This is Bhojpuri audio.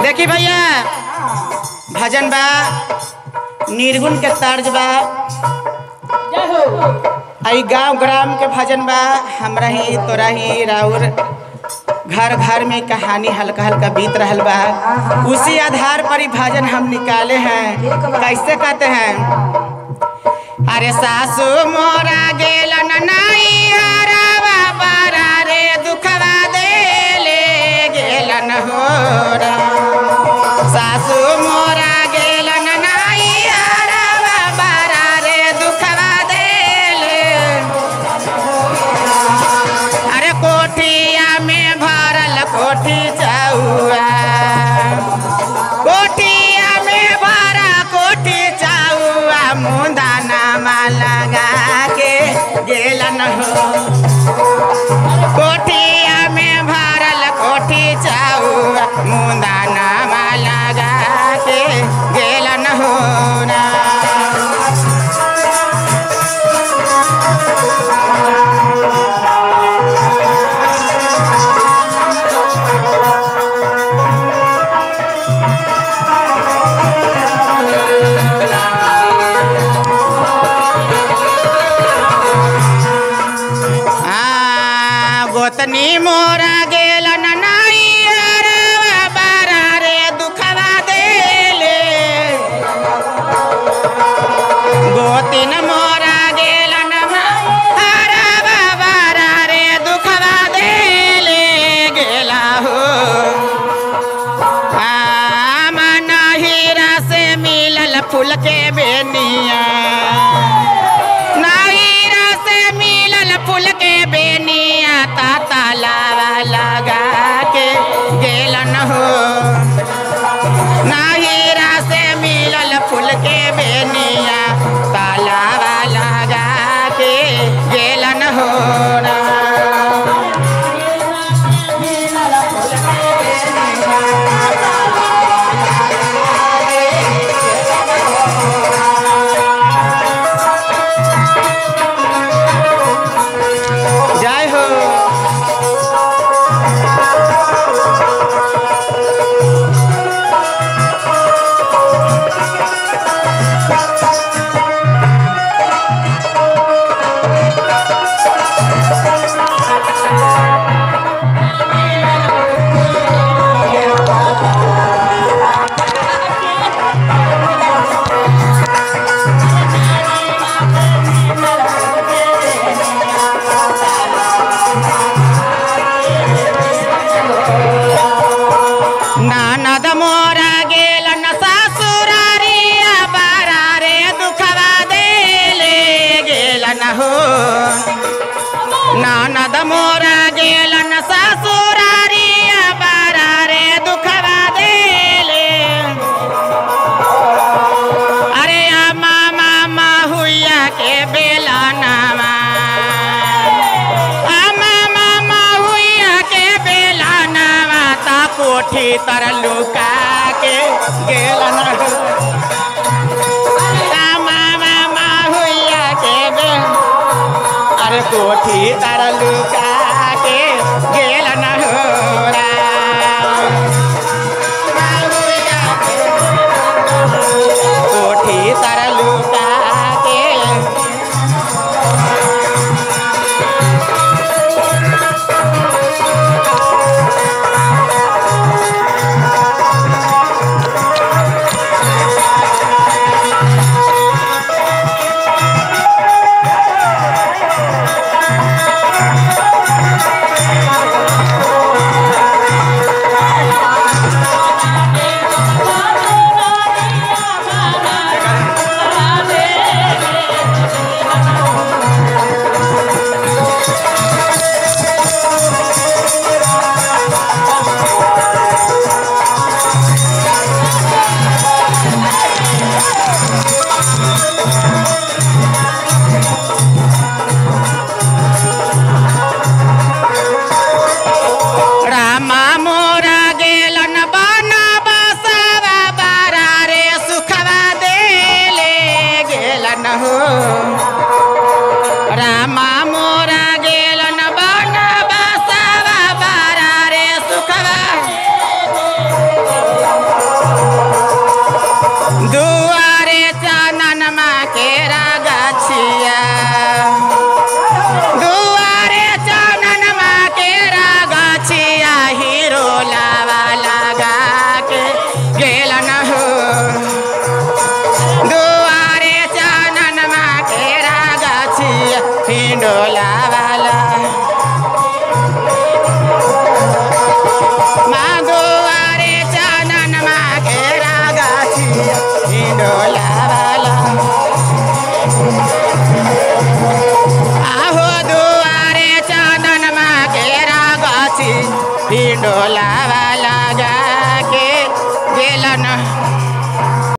देखी भैया भजन बा निर्गुण के तर्ज बा आई गांव ग्राम के भजन बा हमरा ही तोरा ही राउर घर घर में कहानी हल्का हल्का बीत रहल बा उसी आधार पर ही भजन हम निकाले हैं। कैसे कहते हैं अरे सासू मोरा गेलन नाई हरावा बारा रे दुखवा देले गेलन हो सासू मोरा गेलन नाई हरावा बारा रे दुखवा देले अरे कोठिया में भरल कोठी चाउआ कोठिया में भरा कोठी चाउआ मुंदाना लगा के गेलन हो कोठिया में भरल कोठी चाउआ मुंदाना लगा के गेलन हो गोतनी मोरा गेलन नाई हरवा बारा रे दुखवा देले गोतिन मोरा गेलन हरवा बारा रे दुखवा देले गेला हो मन हीरा से मिलल फूल के बेनिया फूल के बेनिया तालावा लगा के गेलन हो नाहीरा से मिलल फूल के बेनिया तालावा लगा के गेलन हो ननद मोरा गेलन ससुरारिया बारा रे दुखवा देले गेलन हो ननद मोरा गेलन ससुरारिया बारा रे दुखवा देले अरे मामा हुइया के बेला नामा कोठी तर लुका के गेलन मामा हुइया के अरे कोठी तर लुका के गेलन हो कोठी तर लुका के डोला वाला